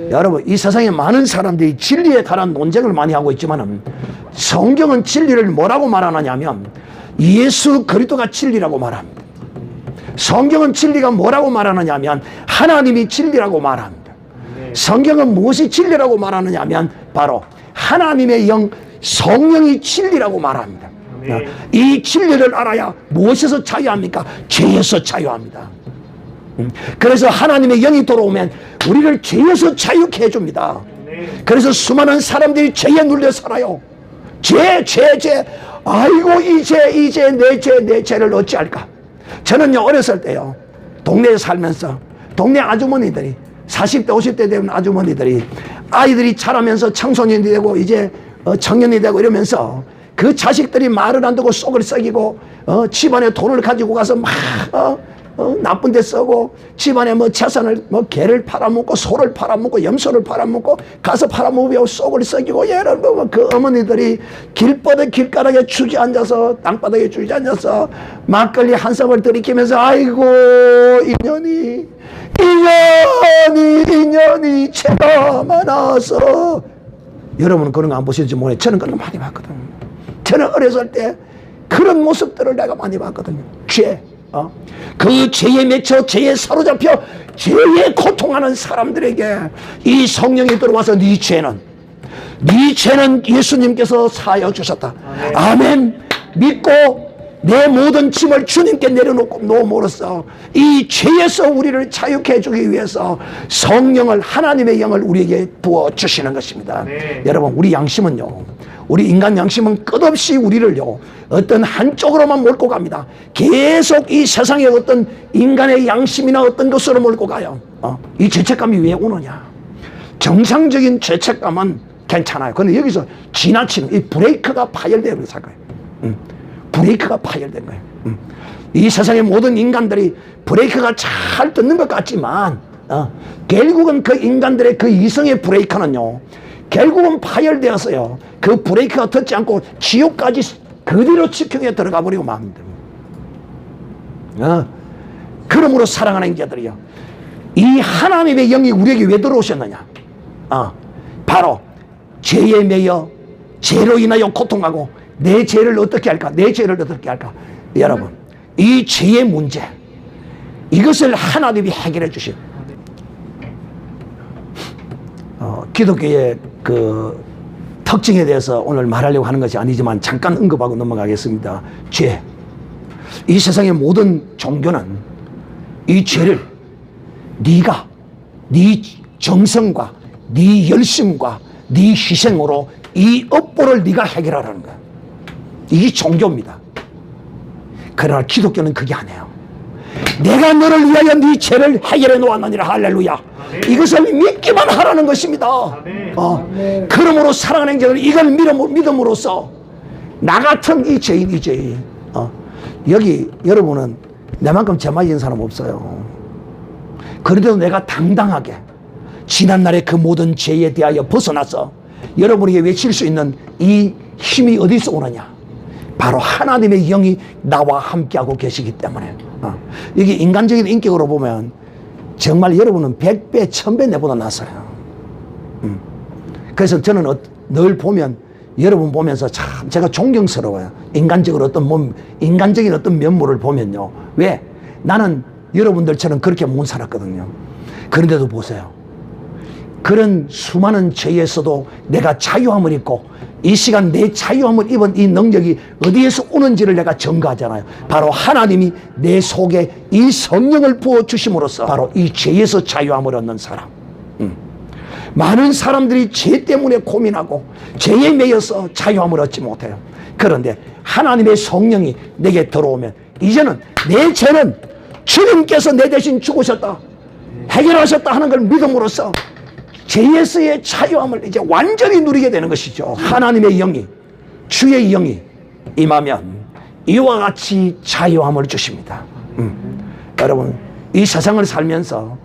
Speaker 1: 여러분, 이 세상에 많은 사람들이 진리에 관한 논쟁을 많이 하고 있지만 성경은 진리를 뭐라고 말하느냐면 예수 그리스도가 진리라고 말합니다. 성경은 진리가 뭐라고 말하느냐면 하나님이 진리라고 말합니다. 성경은 무엇이 진리라고 말하느냐면 바로 하나님의 영, 성령이 진리라고 말합니다. 이 진리를 알아야 무엇에서 자유합니까? 죄에서 자유합니다. 그래서 하나님의 영이 돌아오면 우리를 죄에서 자유케 해줍니다. 그래서 수많은 사람들이 죄에 눌려 살아요. 죄. 아이고 이 죄, 내 죄를 어찌할까? 저는요 어렸을 때요 동네에 살면서 동네 아주머니들이 40대 50대 되면 아주머니들이 아이들이 자라면서 청소년이 되고 이제 청년이 되고 이러면서 그 자식들이 말을 안 듣고 속을 썩이고 집안에 돈을 가지고 가서 막 나쁜 데 쓰고 집안에 뭐 재산을 뭐 개를 팔아먹고 소를 팔아먹고 염소를 팔아먹고 가서 팔아먹고 속을 썩이고 예를 들면 그 어머니들이 길가락에 주저앉아서 땅바닥에 주저앉아서 막걸리 한 섭을 들이키면서 아이고 인연이 죄가 많아서. 여러분은 그런 거 안 보실지 모르겠어요. 저는 그런 거 많이 봤거든요. 저는 어렸을 때 그런 모습들을 내가 많이 봤거든요. 죄. 그 죄에 맺혀 죄에 사로잡혀 죄에 고통하는 사람들에게 이 성령이 들어와서 네 죄는 예수님께서 사하여 주셨다. 아멘. 믿고 내 모든 짐을 주님께 내려놓고 놓음으로써 이 죄에서 우리를 자유케 해주기 위해서 성령을, 하나님의 영을 우리에게 부어주시는 것입니다. 여러분, 우리 양심은요, 우리 인간 양심은 끝없이 우리를요 어떤 한쪽으로만 몰고 갑니다. 계속 이 세상의 어떤 인간의 양심이나 어떤 것으로 몰고 가요. 이 죄책감이 왜 오느냐? 정상적인 죄책감은 괜찮아요. 그런데 여기서 지나치는 이 브레이크가 파열되어 버린 거예요. 브레이크가 파열된 거예요. 이 세상의 모든 인간들이 브레이크가 잘 뜯는 것 같지만 결국은 그 인간들의 그 이성의 브레이크는요 결국은 파열되었어요. 그 브레이크가 듣지 않고 지옥까지 그대로 직행에 들어가 버리고 맙니다. 그러므로 사랑하는 자들이요, 이 하나님의 영이 우리에게 왜 들어오셨느냐? 바로 죄에 매여 죄로 인하여 고통하고 내 죄를 어떻게 할까? 내 죄를 어떻게 할까? 여러분, 이 죄의 문제, 이것을 하나님이 해결해 주신 기독교의 그 특징에 대해서 오늘 말하려고 하는 것이 아니지만 잠깐 언급하고 넘어가겠습니다. 죄. 이 세상의 모든 종교는 이 죄를 네가 네 정성과 네 열심과 네 희생으로 이 업보를 네가 해결하라는 거야. 이게 종교입니다. 그러나 기독교는 그게 아니에요. 내가 너를 위하여 네 죄를 해결해 놓았느니라. 할렐루야. 이것을 믿기만 하라는 것입니다. 그러므로 사랑하는 자들, 이걸 믿음으로써 나 같은 이 죄인. 여기 여러분은 내만큼 죄 많이 진 사람 없어요. 그래도 내가 당당하게 지난날의 그 모든 죄에 대하여 벗어나서 여러분에게 외칠 수 있는 이 힘이 어디서 오느냐? 바로 하나님의 영이 나와 함께하고 계시기 때문에. 이게 인간적인 인격으로 보면 정말 여러분은 100배, 1000배 내보다 낫어요. 그래서 저는 늘 보면 여러분 보면서 참 제가 존경스러워요. 인간적인 어떤 면모를 보면요. 왜? 나는 여러분들처럼 그렇게 못 살았거든요. 그런데도 보세요. 그런 수많은 죄에서도 내가 자유함을 입고 이 시간 내 자유함을 입은 이 능력이 어디에서 오는지를 내가 증거하잖아요. 바로 하나님이 내 속에 이 성령을 부어주심으로써 바로 이 죄에서 자유함을 얻는 사람. 많은 사람들이 죄 때문에 고민하고 죄에 매여서 자유함을 얻지 못해요. 그런데 하나님의 성령이 내게 들어오면 이제는 내 죄는 주님께서 내 대신 죽으셨다, 해결하셨다 하는 걸 믿음으로써 죄에서의 자유함을 이제 완전히 누리게 되는 것이죠. 하나님의 영이, 주의 영이 임하면 이와 같이 자유함을 주십니다. 여러분, 이 세상을 살면서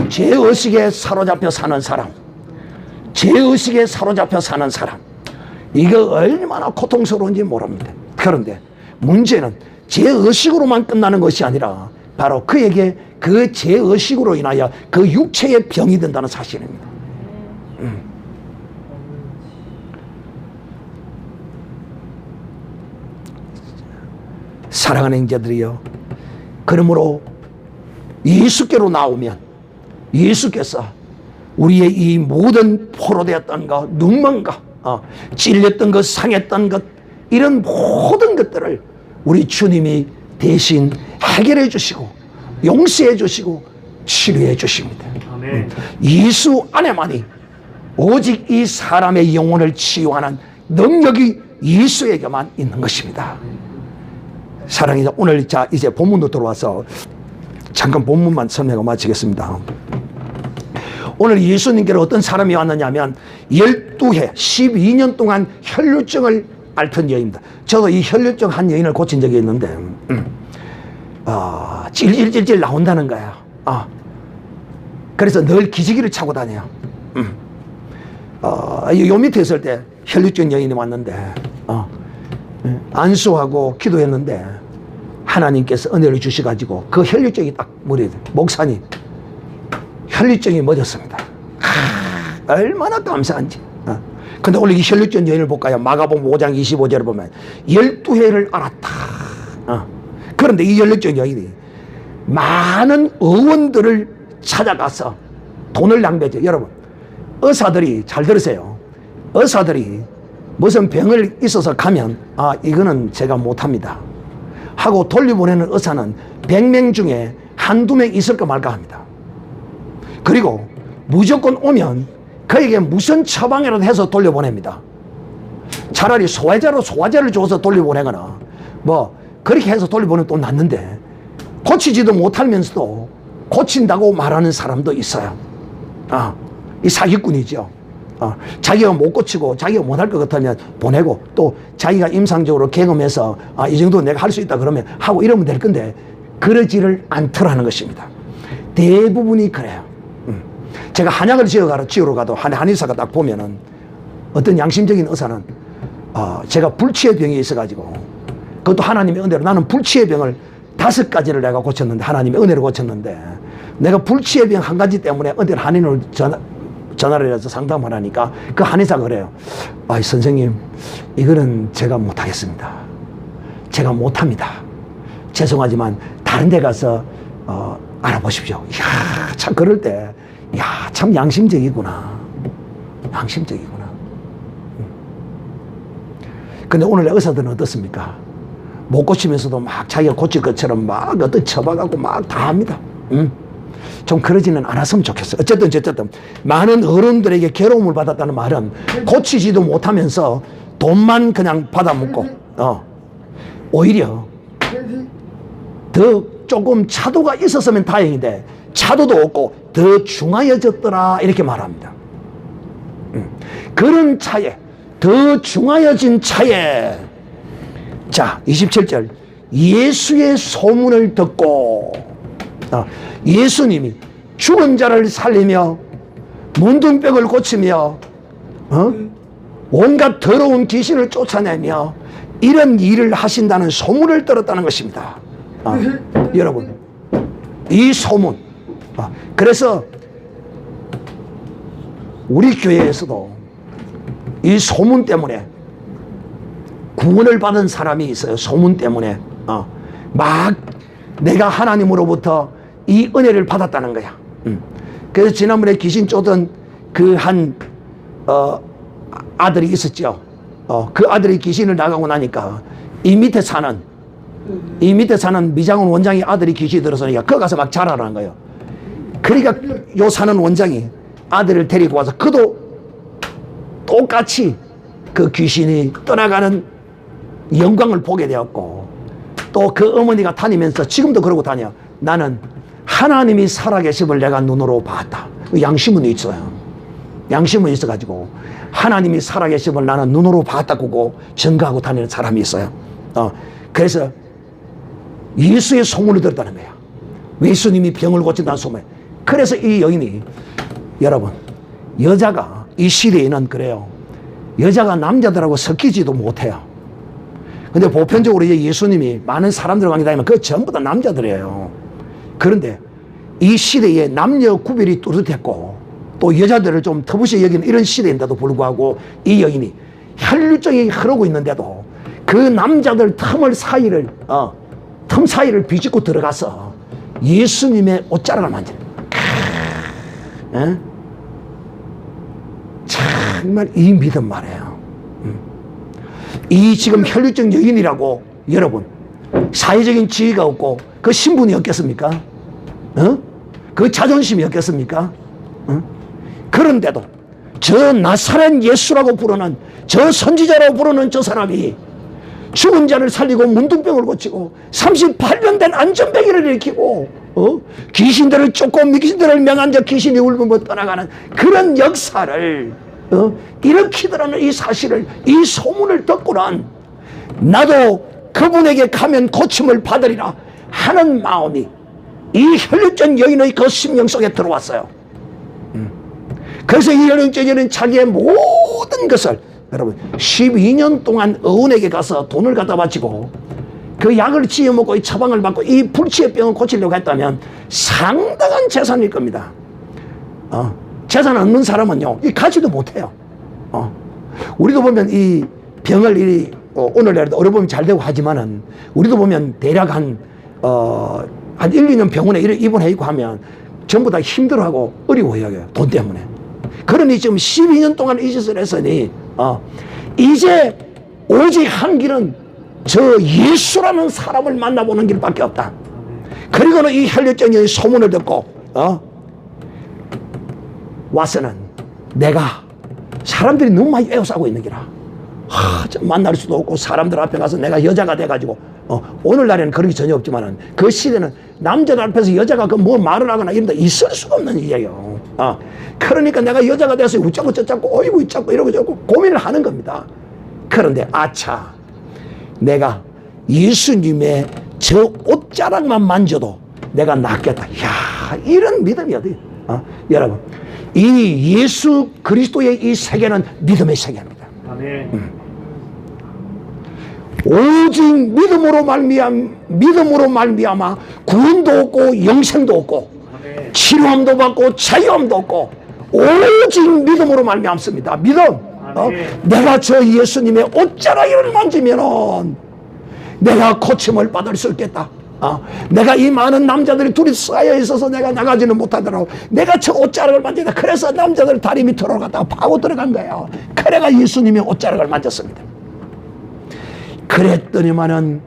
Speaker 1: 죄의식에 사로잡혀 사는 사람, 죄의식에 사로잡혀 사는 사람, 이거 얼마나 고통스러운지 모릅니다. 그런데 문제는 죄의식으로만 끝나는 것이 아니라 바로 그에게 그 죄의식으로 인하여 그 육체의 병이 된다는 사실입니다. 사랑하는 형제들이여, 그러므로 예수께로 나오면 예수께서 우리의 이 모든 포로되었던 것, 눈먼 것, 찔렸던 것, 상했던 것, 이런 모든 것들을 우리 주님이 대신 해결해 주시고 용서해 주시고 치료해 주십니다. 예수 안에만이 오직 이 사람의 영혼을 치유하는 능력이 예수에게만 있는 것입니다. 사랑이 오늘 자 이제 본문도 들어와서 잠깐 본문만 설명하고 마치겠습니다. 오늘 예수님께로 어떤 사람이 왔느냐 하면 12해 12년 동안 혈류증을 앓던 여인입니다. 저도 이 혈류증 한 여인을 고친 적이 있는데 찔찔찔찔 나온다는 거야. 그래서 늘 기지개를 차고 다녀요. 요 밑에 있을 때 혈류증 여인이 왔는데 안수하고 기도했는데 하나님께서 은혜를 주셔가지고 그 혈류증이 딱 머리에, 목사님 혈류증이 멎었습니다. 얼마나 감사한지. 근데 오늘 이 혈류증 여인을 볼까요? 마가복음 5장 25절을 보면 12해를 앓았다. 그런데 이 혈류증 여인이 많은 의원들을 찾아가서 돈을 낭비했죠. 여러분, 의사들이 잘 들으세요. 의사들이 무슨 병을 있어서 가면 이거는 제가 못합니다 하고 돌려보내는 의사는 100명 중에 한두 명 있을까 말까 합니다. 그리고 무조건 오면 그에게 무슨 처방이라도 해서 돌려보냅니다. 차라리 소화제를 줘서 돌려보내거나 뭐 그렇게 해서 돌려보내면 또 낫는데, 고치지도 못하면서도 고친다고 말하는 사람도 있어요. 이 사기꾼이죠. 자기가 못 고치고 자기가 못할 것 같으면 보내고, 또 자기가 임상적으로 경험해서 이 정도 내가 할 수 있다 그러면 하고 이러면 될 건데 그러지를 않더라는 것입니다. 대부분이 그래요. 제가 한약을 지으러 가도 한의사가 딱 보면은 어떤 양심적인 의사는 제가 불치의 병이 있어가지고, 그것도 하나님의 은혜로 나는 불치의 병을 5가지를 내가 고쳤는데, 하나님의 은혜로 고쳤는데, 내가 불치의 병 한 가지 때문에 어떤 한의원을 전화를 해서 상담을 하니까 그 한의사가 그래요. 선생님, 이거는 제가 못하겠습니다. 제가 못합니다. 죄송하지만 다른 데 가서 알아보십시오. 이야, 참 그럴 때 참 양심적이구나. 양심적이구나. 근데 오늘 의사들은 어떻습니까? 못 고치면서도 막 자기가 고칠 것처럼 막 어떤 처방하고 막 다 합니다. 좀 그러지는 않았으면 좋겠어요. 어쨌든 많은 어른들에게 괴로움을 받았다는 말은 고치지도 못하면서 돈만 그냥 받아먹고 오히려 더 조금 차도가 있었으면 다행인데 차도도 없고 더 중하여졌더라 이렇게 말합니다. 그런 차에, 더 중하여진 차에 자, 27절. 예수의 소문을 듣고 예수님이 죽은 자를 살리며 문둥병을 고치며 온갖 더러운 귀신을 쫓아내며 이런 일을 하신다는 소문을 들었다는 것입니다. 여러분, 이 소문. 그래서 우리 교회에서도 이 소문 때문에 구원을 받은 사람이 있어요. 소문 때문에 막 내가 하나님으로부터 이 은혜를 받았다는 거야. 그래서 지난번에 귀신 쫓던 그 한 아들이 있었죠. 그 아들이 귀신을 나가고 나니까 이 밑에 사는 미장원 원장이 아들이 귀신이 들어서니까 거기 가서 막 자라라는 거예요. 그러니까 요 사는 원장이 아들을 데리고 와서 그도 똑같이 그 귀신이 떠나가는 영광을 보게 되었고, 또 그 어머니가 다니면서 지금도 그러고 다녀. 나는 하나님이 살아계심을 내가 눈으로 봤다. 양심은 있어요. 양심은 있어가지고 하나님이 살아계심을 나는 눈으로 봤다고 증거하고 다니는 사람이 있어요. 그래서 예수의 소문을 들었다는 거야. 예수님이 병을 고친다는 소문. 그래서 이 여인이, 여러분, 여자가 이 시대에는 그래요. 여자가 남자들하고 섞이지도 못해요. 근데 보편적으로 예수님이 많은 사람들과 관계 다니면 그 전부 다 남자들이에요. 그런데 이 시대에 남녀 구별이 뚜렷했고 또 여자들을 좀 터부시 여기는 이런 시대인데도 불구하고 이 여인이 혈류증이 흐르고 있는데도 그 남자들 틈 사이를 비집고 들어가서 예수님의 옷자락을 만지는 거예요. 정말 이 믿음 말이에요. 이 지금 혈류증 여인이라고 여러분 사회적인 지위가 없고 그 신분이 없겠습니까? 그 자존심이 없겠습니까? 그런데도 저 나사렛 예수라고 부르는, 저 선지자라고 부르는 저 사람이 죽은 자를 살리고 문둥병을 고치고 38년 된 안전병기를 일으키고 귀신들을 쫓고 미귀신들을 명한 자 귀신이 울고 떠나가는 그런 역사를 일으키더라는 이 사실을, 이 소문을 듣고는 나도 그분에게 가면 고침을 받으리라 하는 마음이 이 혈류증 여인의 그 심령 속에 들어왔어요. 그래서 이 혈류증 여인은 자기의 모든 것을, 여러분, 12년 동안 의원에게 가서 돈을 갖다 바치고 그 약을 지어먹고 이 처방을 받고 이 불치의 병을 고치려고 했다면 상당한 재산일 겁니다. 재산 없는 사람은요, 이 가지도 못해요. 우리도 보면 이 병을 오늘날도 어려보면 잘 되고 하지만은 우리도 보면 대략 한 1, 2년 병원에 입원해 있고 하면 전부 다 힘들어하고 어려워해요. 돈 때문에. 그러니 지금 12년 동안 이 짓을 했으니 이제 오직 한 길은 저 예수라는 사람을 만나보는 길밖에 없다. 그리고는 이 혈류증의 소문을 듣고 와서는 내가 사람들이 너무 많이 에워싸고 있는 기라 만날 수도 없고 사람들 앞에 가서 내가 여자가 돼가지고 오늘날에는 그런 게 전혀 없지만은 그 시대는 남자들 앞에서 여자가 그 뭐 말을 하거나 이런 데 있을 수가 없는 일이에요. 그러니까 내가 여자가 돼서 웃자고 저자고 어이구 웃자고 이러고 저러고 고민을 하는 겁니다. 그런데 아차, 내가 예수님의 저 옷자락만 만져도 내가 낫겠다. 이야, 이런 믿음이 어디? 여러분, 이 예수 그리스도의 이 세계는 믿음의 세계입니다. 아멘. 오직 믿음으로 말미암아 구원도 없고 영생도 없고 치료함도 받고 자유함도 없고 오직 믿음으로 말미암습니다. 믿음. 내가 저 예수님의 옷자락을 만지면은 내가 고침을 받을 수 있겠다. 내가 이 많은 남자들이 둘이 쌓여 있어서 내가 나가지는 못하더라고. 내가 저 옷자락을 만지다. 그래서 남자들 다리 밑으로 갔다가 파고 들어간 거예요. 그래가 예수님의 옷자락을 만졌습니다. 그랬더니만은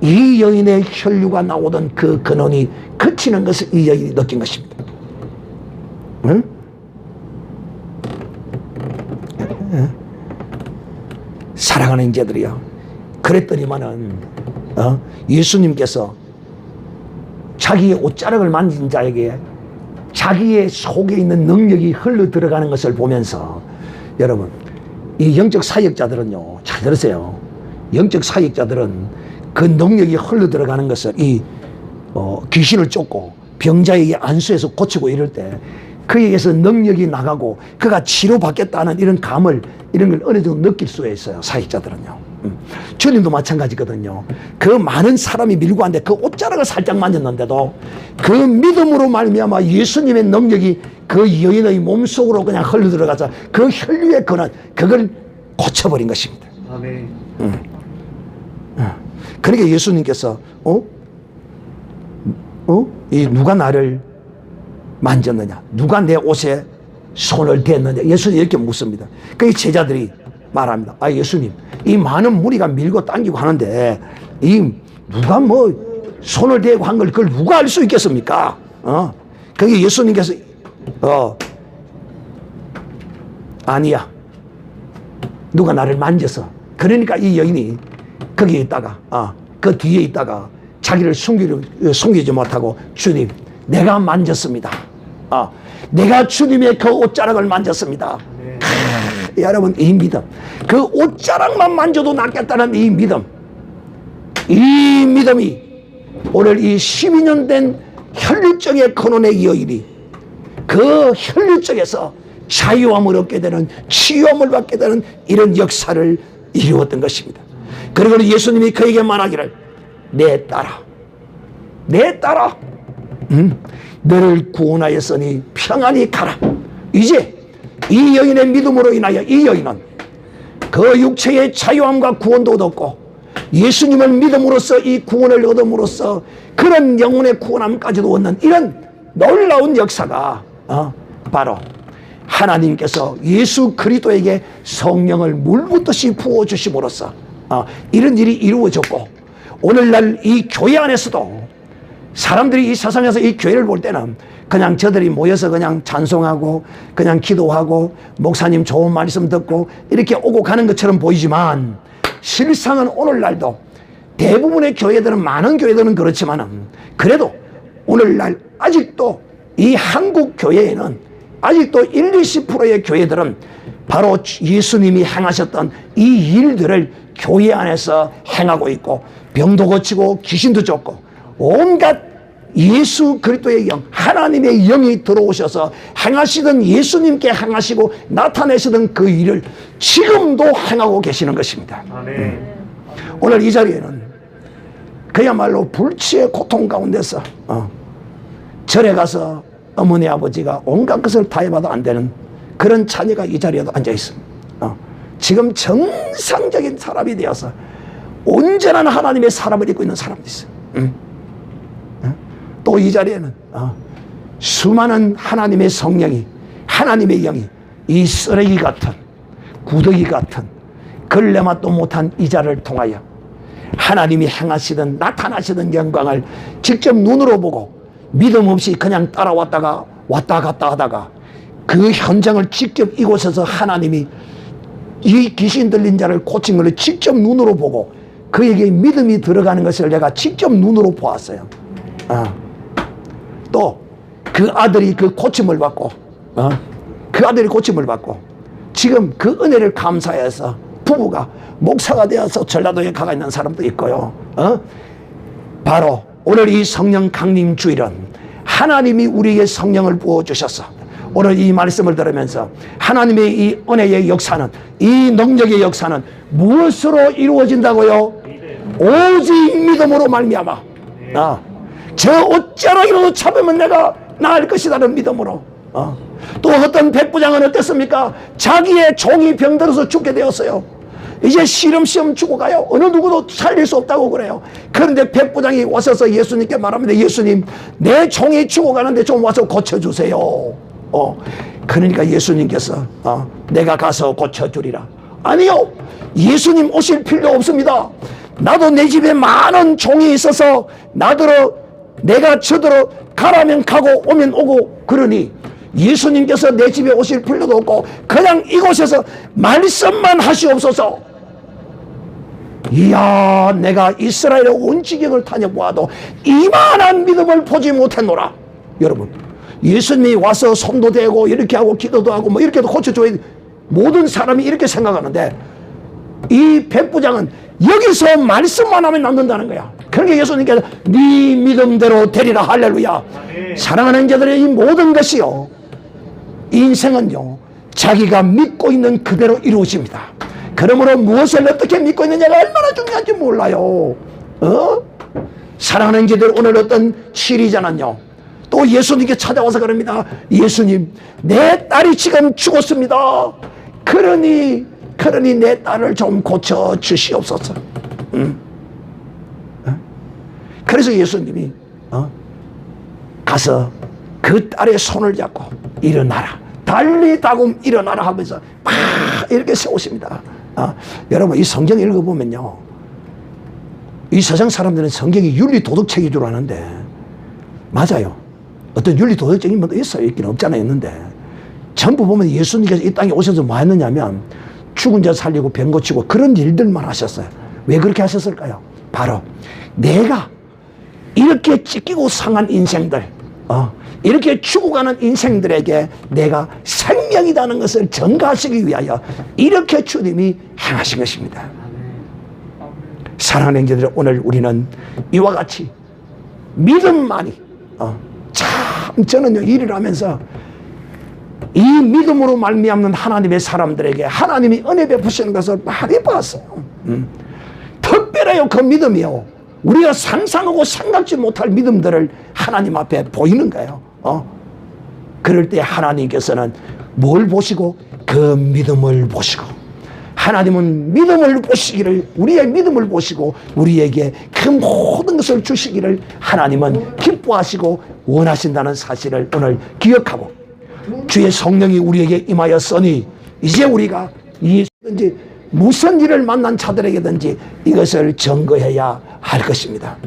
Speaker 1: 이 여인의 혈류가 나오던 그 근원이 그치는 것을 이 여인이 느낀 것입니다. 응? 사랑하는 형제들이요, 그랬더니만은 예수님께서 자기의 옷자락을 만진 자에게 자기의 속에 있는 능력이 흘러 들어가는 것을 보면서, 여러분, 이 영적 사역자들은요, 잘 들으세요. 영적 사역자들은 그 능력이 흘러 들어가는 것을 귀신을 쫓고 병자에게 안수해서 고치고 이럴 때 그에게서 능력이 나가고 그가 치료받겠다는 이런 감을 이런 걸 어느 정도 느낄 수 있어요. 사역자들은요. 주님도 마찬가지거든요. 그 많은 사람이 밀고 왔는데 그 옷자락을 살짝 만졌는데도 그 믿음으로 말미암아 예수님의 능력이 그 여인의 몸속으로 그냥 흘러 들어가서 그 혈류의 근원 그걸 고쳐버린 것입니다.
Speaker 2: 아멘.
Speaker 1: 그러니까 예수님께서 이 누가 나를 만졌느냐, 누가 내 옷에 손을 댔느냐, 예수님 이렇게 묻습니다. 그 제자들이 말합니다. 아, 예수님, 이 많은 무리가 밀고 당기고 하는데 이 누가 뭐 손을 대고 한 걸 그걸 누가 알 수 있겠습니까? 그게 예수님께서 아니야, 누가 나를 만져서. 그러니까 이 여인이 거기에 있다가 그 뒤에 있다가 자기를 숨기지 못하고 주님, 내가 만졌습니다. 내가 주님의 그 옷자락을 만졌습니다. 여러분, 이 믿음, 그 옷자락만 만져도 낫겠다는 이 믿음이 오늘 이 12년 된 혈류증의 근원의 여인이 그 혈류증에서 자유함을 얻게 되는, 치유함을 받게 되는 이런 역사를 이루었던 것입니다. 그리고 예수님이 그에게 말하기를 내 딸아 너를 구원하였으니 평안히 가라. 이제 이 여인의 믿음으로 인하여 이 여인은 그 육체의 자유함과 구원도 얻었고 예수님을 믿음으로써 이 구원을 얻음으로써 그런 영혼의 구원함까지도 얻는 이런 놀라운 역사가 바로 하나님께서 예수 그리스도에게 성령을 물붓듯이 부어주심으로써 이런 일이 이루어졌고, 오늘날 이 교회 안에서도 사람들이 이 세상에서 이 교회를 볼 때는 그냥 저들이 모여서 그냥 찬송하고 그냥 기도하고 목사님 좋은 말씀 듣고 이렇게 오고 가는 것처럼 보이지만, 실상은 오늘날도 대부분의 교회들은, 많은 교회들은 그렇지만은 그래도 오늘날 아직도 이 한국 교회에는 아직도 10-20%의 교회들은 바로 예수님이 행하셨던 이 일들을 교회 안에서 행하고 있고, 병도 고치고 귀신도 쫓고 온갖 예수 그리스도의 영, 하나님의 영이 들어오셔서 행하시던, 예수님께 행하시고 나타내시던 그 일을 지금도 행하고 계시는 것입니다.
Speaker 2: 아멘.
Speaker 1: 오늘 이 자리에는 그야말로 불치의 고통 가운데서 절에 가서 어머니 아버지가 온갖 것을 다 해봐도 안 되는 그런 자녀가 이 자리에도 앉아 있습니다. 지금 정상적인 사람이 되어서 온전한 하나님의 사람을 입고 있는 사람도 있어요. 또 이 자리에는 수많은 하나님의 성령이, 하나님의 영이 이 쓰레기 같은, 구더기 같은, 걸레맛도 못한 이 자를 통하여 하나님이 행하시던, 나타나시던 영광을 직접 눈으로 보고 믿음 없이 그냥 따라왔다가 왔다 갔다 하다가 그 현장을 직접 이곳에서 하나님이 이 귀신 들린 자를 고친 것을 직접 눈으로 보고 그에게 믿음이 들어가는 것을 내가 직접 눈으로 보았어요. 또 그 아들이 그 고침을 받고 그 아들이 고침을 받고 지금 그 은혜를 감사해서 부부가 목사가 되어서 전라도에 가가 있는 사람도 있고요. 바로 오늘 이 성령 강림 주일은 하나님이 우리에게 성령을 부어주셔서 오늘 이 말씀을 들으면서 하나님의 이 은혜의 역사는, 이 능력의 역사는 무엇으로 이루어진다고요? 오직 믿음으로 말미암아. 저 옷자락이라도 잡으면 내가 나을 것이라는 믿음으로. 또 어떤 백부장은 어땠습니까? 자기의 종이 병들어서 죽게 되었어요. 이제 시름시름 죽어가요. 어느 누구도 살릴 수 없다고 그래요. 그런데 백부장이 와서서 예수님께 말합니다. 예수님, 내 종이 죽어가는데 좀 와서 고쳐주세요. 그러니까 예수님께서 내가 가서 고쳐주리라. 아니요, 예수님 오실 필요 없습니다. 나도 내 집에 많은 종이 있어서 내가 저더러 가라면 가고 오면 오고 그러니 예수님께서 내 집에 오실 필요도 없고 그냥 이곳에서 말씀만 하시옵소서. 이야, 내가 이스라엘의 온 지경을 다녀보아도 이만한 믿음을 보지 못했노라. 여러분, 예수님이 와서 손도 대고 이렇게 하고 기도도 하고 뭐 이렇게도 고쳐줘야 모든 사람이 이렇게 생각하는데 이 백부장은 여기서 말씀만 하면 남는다는 거야. 그러니까 예수님께서 네 믿음대로 되리라. 할렐루야. 사랑하는 자들의 이 모든 것이요, 인생은요, 자기가 믿고 있는 그대로 이루어집니다. 그러므로 무엇을 어떻게 믿고 있느냐가 얼마나 중요한지 몰라요. 사랑하는 자들, 오늘 어떤 시리자는요, 또 예수님께 찾아와서 그럽니다. 예수님, 내 딸이 지금 죽었습니다. 그러니 내 딸을 좀 고쳐 주시옵소서. 그래서 예수님이 가서 그 딸의 손을 잡고 일어나라, 달리다금 일어나라 하면서 막 이렇게 세우십니다. 여러분, 이 성경 읽어보면요, 이 세상 사람들은 성경이 윤리도덕책인 줄 아는데, 맞아요. 어떤 윤리도덕적인 것도 있어요. 있긴 없잖아요. 있는데 전부 보면 예수님께서 이 땅에 오셔서 뭐 했느냐면 죽은 자 살리고 병 고치고 그런 일들만 하셨어요. 왜 그렇게 하셨을까요? 바로 내가 이렇게 찢기고 상한 인생들, 이렇게 죽어가는 인생들에게 내가 생명이라는 것을 전가하시기 위하여 이렇게 주님이 행하신 것입니다. 사랑하는 형제들, 오늘 우리는 이와 같이 믿음만이, 참 저는요, 일을 하면서 이 믿음으로 말미암는 하나님의 사람들에게 하나님이 은혜 베푸시는 것을 많이 봤어요. 특별해요. 그 믿음이요, 우리가 상상하고 생각지 못할 믿음들을 하나님 앞에 보이는 거예요. 그럴 때 하나님께서는 뭘 보시고? 그 믿음을 보시고, 하나님은 믿음을 보시기를, 우리의 믿음을 보시고 우리에게 그 모든 것을 주시기를 하나님은 기뻐하시고 원하신다는 사실을 오늘 기억하고, 주의 성령이 우리에게 임하였으니 이제 우리가 무슨 일을 만난 자들에게든지 이것을 증거해야 할 것입니다.